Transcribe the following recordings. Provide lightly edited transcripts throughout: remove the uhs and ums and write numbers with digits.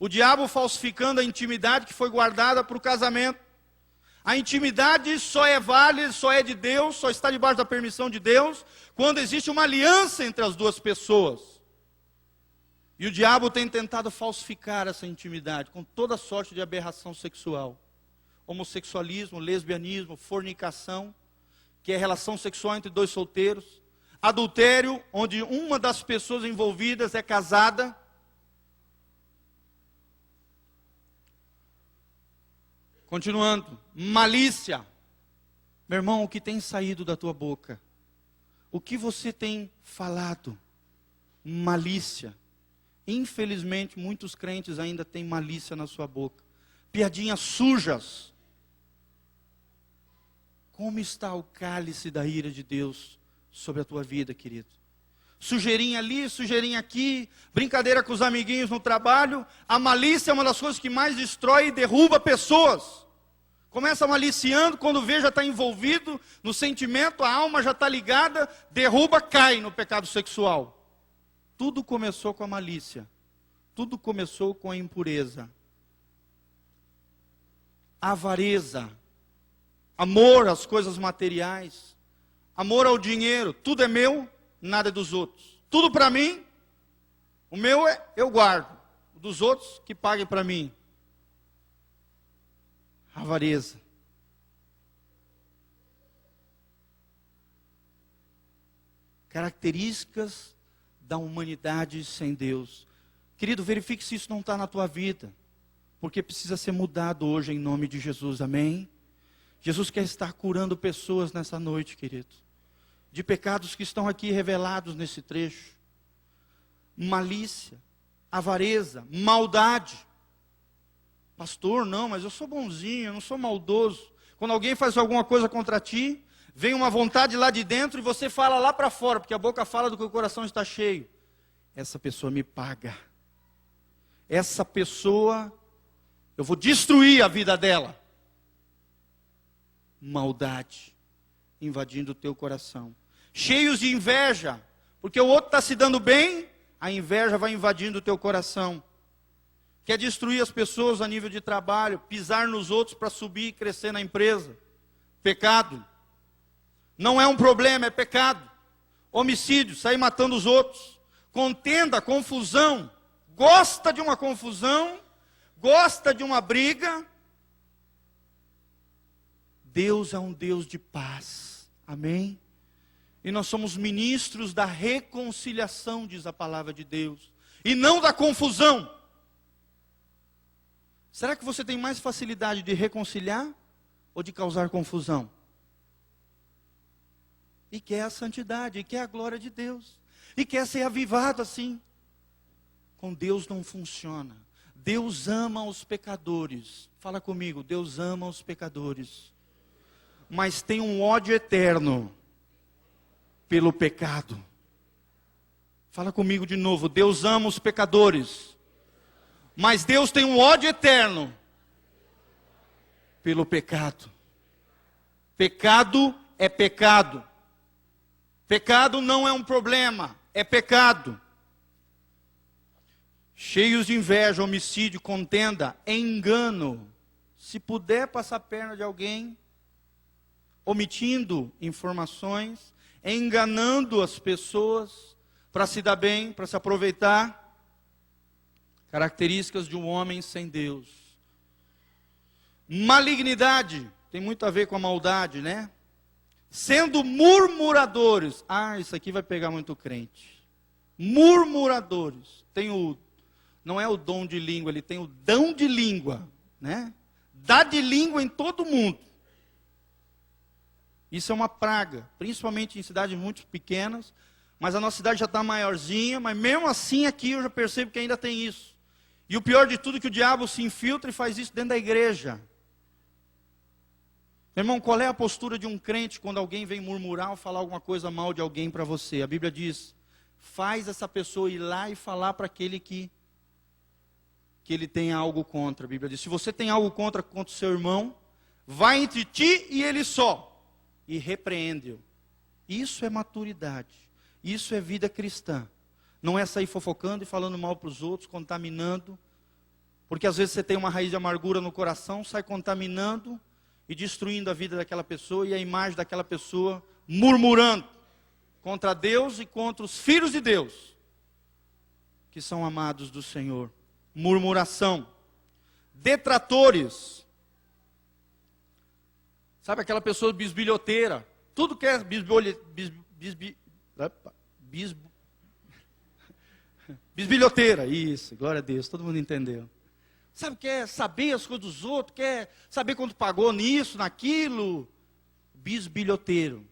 O diabo falsificando a intimidade que foi guardada para o casamento. A intimidade só é válida, só é de Deus, só está debaixo da permissão de Deus, quando existe uma aliança entre as duas pessoas. E o diabo tem tentado falsificar essa intimidade com toda sorte de aberração sexual. Homossexualismo, lesbianismo, fornicação, que é relação sexual entre dois solteiros. Adultério, onde uma das pessoas envolvidas é casada. Continuando, malícia. Meu irmão, o que tem saído da tua boca? O que você tem falado? Malícia. Infelizmente, muitos crentes ainda têm malícia na sua boca. Piadinhas sujas. Como está o cálice da ira de Deus sobre a tua vida, querido? Sujeirinha ali, sujeirinha aqui, brincadeira com os amiguinhos no trabalho. A malícia é uma das coisas que mais destrói e derruba pessoas. Começa maliciando, quando vê já está envolvido no sentimento, a alma já está ligada, derruba, cai no pecado sexual. Tudo começou com a malícia. Tudo começou com a impureza. Avareza. Amor às coisas materiais. Amor ao dinheiro. Tudo é meu, nada é dos outros. Tudo para mim, o meu eu guardo. O dos outros, que paguem para mim. Avareza. Características da humanidade sem Deus. Querido, verifique se isso não está na tua vida, porque precisa ser mudado hoje em nome de Jesus, amém? Jesus quer estar curando pessoas nessa noite, querido, de pecados que estão aqui revelados nesse trecho. Malícia, avareza, maldade. Pastor, não, mas eu sou bonzinho, eu não sou maldoso. Quando alguém faz alguma coisa contra ti, vem uma vontade lá de dentro e você fala lá para fora, porque a boca fala do que o coração está cheio. Essa pessoa me paga. Essa pessoa, eu vou destruir a vida dela. Maldade, invadindo o teu coração. Cheios de inveja, porque o outro está se dando bem, a inveja vai invadindo o teu coração. Quer destruir as pessoas a nível de trabalho, pisar nos outros para subir e crescer na empresa. Pecado. Não é um problema, é pecado. Homicídio, sair matando os outros. Contenda, confusão. Gosta de uma confusão, gosta de uma briga. Deus é um Deus de paz. Amém? E nós somos ministros da reconciliação, diz a palavra de Deus. E não da confusão. Será que você tem mais facilidade de reconciliar ou de causar confusão? E quer a santidade, e quer a glória de Deus. E quer ser avivado assim. Com Deus não funciona. Deus ama os pecadores. Fala comigo, Deus ama os pecadores. Mas tem um ódio eterno pelo pecado. Fala comigo de novo, Deus ama os pecadores. Mas Deus tem um ódio eterno pelo pecado. Pecado é pecado. Pecado não é um problema, é pecado. Cheios de inveja, homicídio, contenda, engano. Se puder passar a perna de alguém, omitindo informações, enganando as pessoas para se dar bem, para se aproveitar. Características de um homem sem Deus. Malignidade, tem muito a ver com a maldade, né? Sendo murmuradores. Isso aqui vai pegar muito crente. Murmuradores. Não é o dom de língua, ele tem o dão de língua, né? Dá de língua em todo mundo. Isso é uma praga, principalmente em cidades muito pequenas, mas a nossa cidade já está maiorzinha, mas mesmo assim aqui eu já percebo que ainda tem isso. E o pior de tudo é que o diabo se infiltra e faz isso dentro da igreja. Meu irmão, qual é a postura de um crente quando alguém vem murmurar ou falar alguma coisa mal de alguém para você? A Bíblia diz, faz essa pessoa ir lá e falar para aquele que ele tem algo contra. A Bíblia diz, se você tem algo contra o seu irmão, vai entre ti e ele só, e repreende-o. Isso é maturidade, isso é vida cristã. Não é sair fofocando e falando mal para os outros, contaminando Porque às vezes você tem uma raiz de amargura no coração, sai contaminando e destruindo a vida daquela pessoa e a imagem daquela pessoa, murmurando contra Deus e contra os filhos de Deus, que são amados do Senhor. Murmuração. Detratores. Sabe aquela pessoa bisbilhoteira? Tudo que é bisbilhoteira. Isso, glória a Deus, todo mundo entendeu. Sabe, quer saber as coisas dos outros, quer saber quanto pagou nisso, naquilo. Bisbilhoteiro.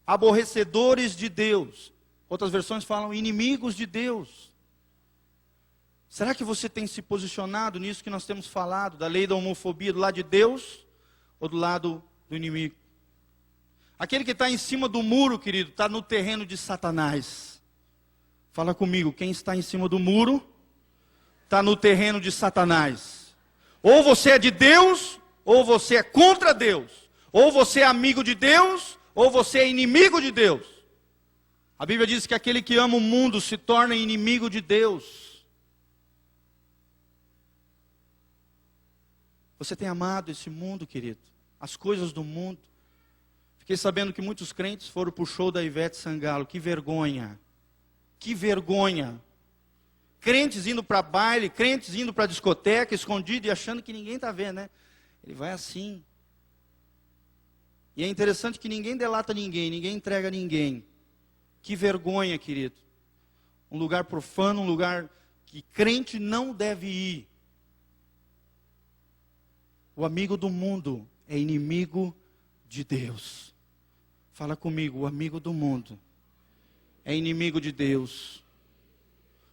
Aborrecedores de Deus. Outras versões falam inimigos de Deus. Será que você tem se posicionado nisso que nós temos falado, da lei da homofobia, do lado de Deus ou do lado do inimigo? Aquele que está em cima do muro, querido, está no terreno de Satanás. Fala comigo, quem está em cima do muro, está no terreno de Satanás. Ou você é de Deus, ou você é contra Deus. Ou você é amigo de Deus, ou você é inimigo de Deus. A Bíblia diz que aquele que ama o mundo se torna inimigo de Deus. Você tem amado esse mundo, querido? As coisas do mundo? Fiquei sabendo que muitos crentes foram para o show da Ivete Sangalo. Que vergonha. Que vergonha. Crentes indo para baile, crentes indo para discoteca, escondido e achando que ninguém está vendo, né? Ele vai assim. E é interessante que ninguém delata ninguém, ninguém entrega ninguém. Que vergonha, querido. Um lugar profano, um lugar que crente não deve ir. O amigo do mundo é inimigo de Deus. Fala comigo, o amigo do mundo é inimigo de Deus.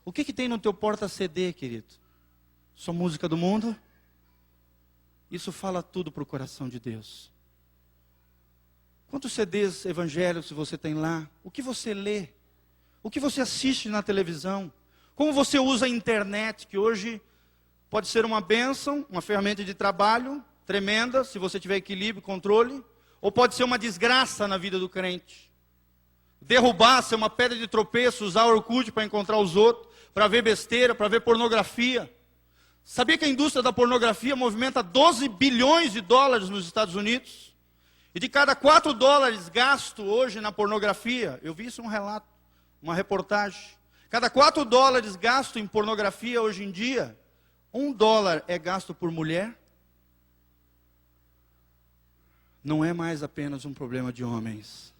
O que tem no teu porta-CD, querido? Só música do mundo? Isso fala tudo para o coração de Deus. Quantos CDs evangélicos você tem lá? O que você lê? O que você assiste na televisão? Como você usa a internet, que hoje pode ser uma bênção, uma ferramenta de trabalho tremenda, se você tiver equilíbrio, controle, ou pode ser uma desgraça na vida do crente. Derrubar, ser uma pedra de tropeço, usar o Orkut para encontrar os outros, para ver besteira, para ver pornografia. Sabia que a indústria da pornografia movimenta 12 bilhões de dólares nos Estados Unidos? E de cada 4 dólares gasto hoje na pornografia, eu vi isso em um relato, uma reportagem. Cada 4 dólares gasto em pornografia hoje em dia, $1 é gasto por mulher. Não é mais apenas um problema de homens.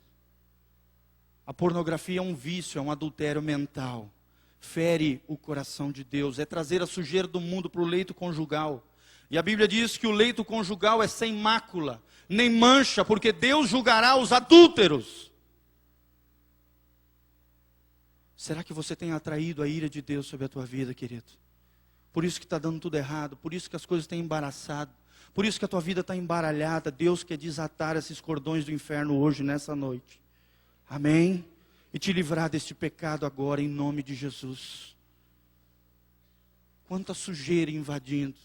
A pornografia é um vício, é um adultério mental. Fere o coração de Deus, é trazer a sujeira do mundo para o leito conjugal. E a Bíblia diz que o leito conjugal é sem mácula, nem mancha, porque Deus julgará os adúlteros. Será que você tem atraído a ira de Deus sobre a tua vida, querido? Por isso que está dando tudo errado, por isso que as coisas têm embaraçado, por isso que a tua vida está embaralhada. Deus quer desatar esses cordões do inferno hoje, nessa noite. Amém? E te livrar deste pecado agora, em nome de Jesus. Quanta sujeira invadindo.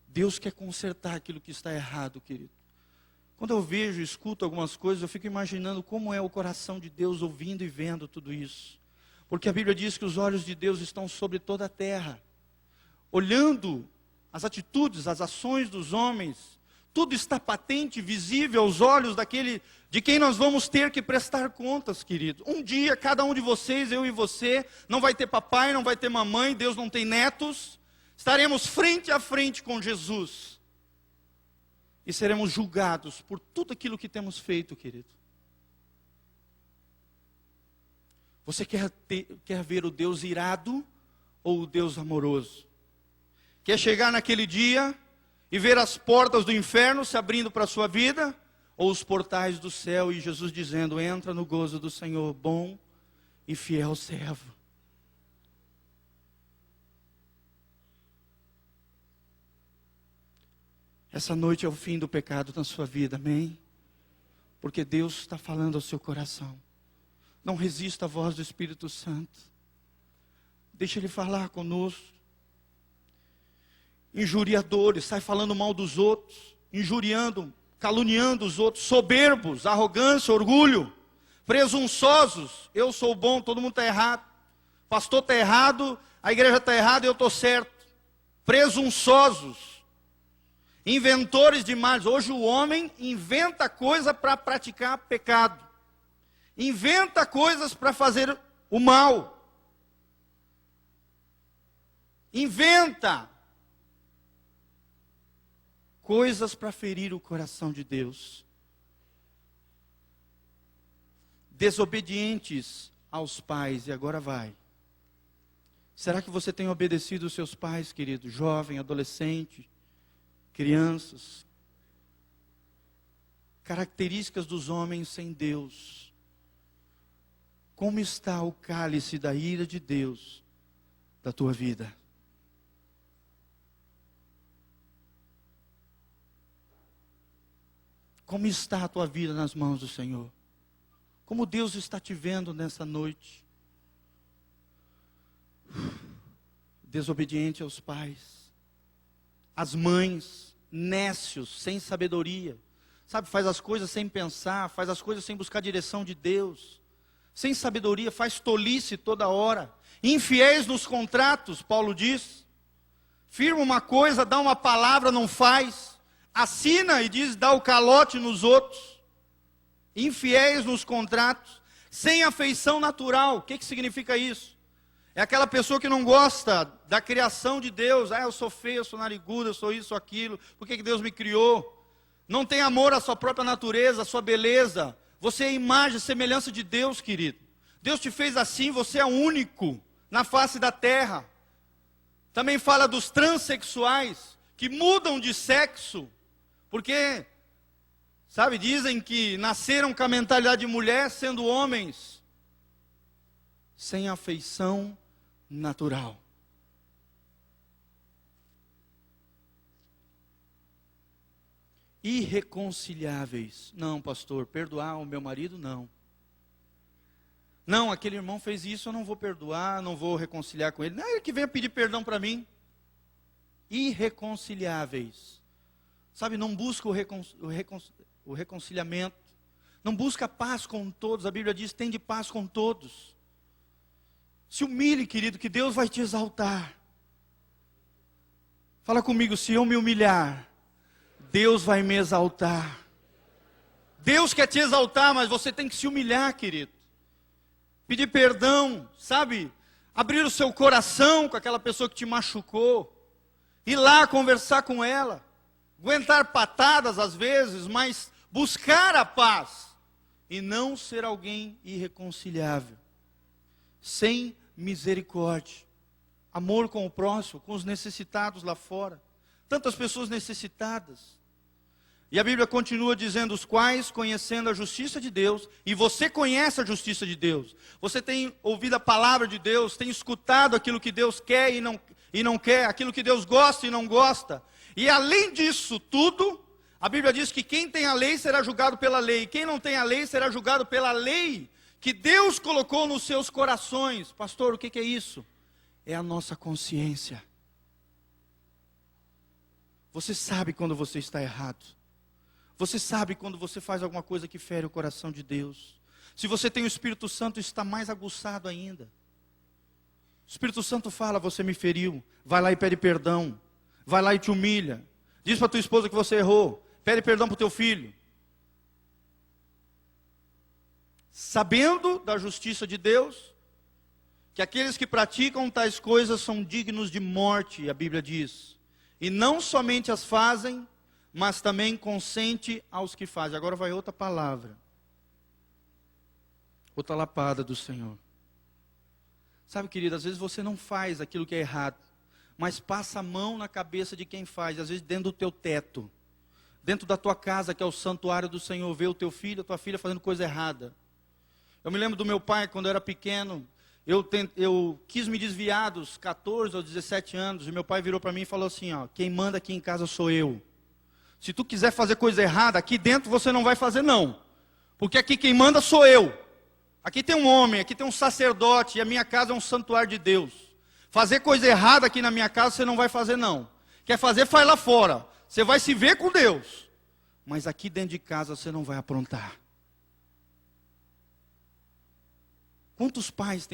Deus quer consertar aquilo que está errado, querido. Quando eu vejo, escuto algumas coisas, eu fico imaginando como é o coração de Deus ouvindo e vendo tudo isso. Porque a Bíblia diz que os olhos de Deus estão sobre toda a terra, olhando as atitudes, as ações dos homens. Tudo está patente, visível aos olhos daquele de quem nós vamos ter que prestar contas, querido. Um dia, cada um de vocês, eu e você, não vai ter papai, não vai ter mamãe, Deus não tem netos. Estaremos frente a frente com Jesus. E seremos julgados por tudo aquilo que temos feito, querido. Você quer ver o Deus irado ou o Deus amoroso? Quer chegar naquele dia e ver as portas do inferno se abrindo para a sua vida? Ou os portais do céu e Jesus dizendo, entra no gozo do Senhor, bom e fiel servo. Essa noite é o fim do pecado na sua vida, amém? Porque Deus está falando ao seu coração. Não resista à voz do Espírito Santo. Deixa Ele falar conosco. Injuriadores, sai falando mal dos outros, injuriando, caluniando os outros, soberbos, arrogância, orgulho, presunçosos, eu sou bom, todo mundo está errado. pastor está errado, a igreja está errada e eu estou certo. Presunçosos, inventores de males. Hoje o homem inventa coisa para praticar pecado, inventa coisas para fazer o mal, inventa coisas para ferir o coração de Deus. Desobedientes aos pais, e agora vai. Será que você tem obedecido os seus pais, querido? Jovem, adolescente, crianças. Características dos homens sem Deus. Como está o cálice da ira de Deus da tua vida? Como está a tua vida nas mãos do Senhor? Como Deus está te vendo nessa noite? Desobediente aos pais, as mães, nécios, sem sabedoria, sabe, faz as coisas sem pensar, faz as coisas sem buscar a direção de Deus, sem sabedoria, faz tolice toda hora, infiéis nos contratos, Paulo diz, firma uma coisa, dá uma palavra, não faz, assina e diz, dá o calote nos outros, infiéis nos contratos, sem afeição natural. O que significa isso? É aquela pessoa que não gosta da criação de Deus. Eu sou feio, eu sou narigudo, eu sou isso, aquilo. Por que Deus me criou? Não tem amor à sua própria natureza, à sua beleza. Você é a imagem e semelhança de Deus, querido. Deus te fez assim, você é único na face da terra. Também fala dos transexuais, que mudam de sexo, porque, sabe, dizem que nasceram com a mentalidade de mulher, sendo homens, sem afeição natural. Irreconciliáveis. Não, pastor, perdoar o meu marido, não. Não, aquele irmão fez isso, eu não vou perdoar, não vou reconciliar com ele. Não é ele que venha pedir perdão para mim. Irreconciliáveis. Sabe, não busca o reconciliamento. Não busca paz com todos. A Bíblia diz, tem de paz com todos. Se humilhe, querido, que Deus vai te exaltar. Fala comigo, se eu me humilhar, Deus vai me exaltar. Deus quer te exaltar, mas você tem que se humilhar, querido. Pedir perdão, sabe? Abrir o seu coração com aquela pessoa que te machucou. Ir lá conversar com ela. Aguentar patadas às vezes, mas buscar a paz. E não ser alguém irreconciliável. Sem misericórdia. Amor com o próximo, com os necessitados lá fora. Tantas pessoas necessitadas. E a Bíblia continua dizendo, os quais, conhecendo a justiça de Deus, e você conhece a justiça de Deus, você tem ouvido a palavra de Deus, tem escutado aquilo que Deus quer e não quer, aquilo que Deus gosta e não gosta, e além disso tudo, a Bíblia diz que quem tem a lei será julgado pela lei, e quem não tem a lei será julgado pela lei, que Deus colocou nos seus corações. Pastor, o que é isso? É a nossa consciência. Você sabe quando você está errado. Você sabe quando você faz alguma coisa que fere o coração de Deus. Se você tem o Espírito Santo, está mais aguçado ainda. O Espírito Santo fala, você me feriu. Vai lá e pede perdão. Vai lá e te humilha. Diz para tua esposa que você errou. Pede perdão para o teu filho. Sabendo da justiça de Deus, que aqueles que praticam tais coisas são dignos de morte, a Bíblia diz. E não somente as fazem, mas também consente aos que fazem. Agora vai outra palavra. Outra lapada do Senhor. Sabe, querido, às vezes você não faz aquilo que é errado, mas passa a mão na cabeça de quem faz, às vezes dentro do teu teto, dentro da tua casa, que é o santuário do Senhor, vê o teu filho, a tua filha fazendo coisa errada. Eu me lembro do meu pai, quando eu era pequeno, eu quis me desviar dos 14 ou 17 anos, e meu pai virou para mim e falou assim, quem manda aqui em casa sou eu. Se tu quiser fazer coisa errada, aqui dentro você não vai fazer não. Porque aqui quem manda sou eu. Aqui tem um homem, aqui tem um sacerdote, e a minha casa é um santuário de Deus. Fazer coisa errada aqui na minha casa você não vai fazer não. Quer fazer, faz lá fora. Você vai se ver com Deus. Mas aqui dentro de casa você não vai aprontar. Quantos pais têm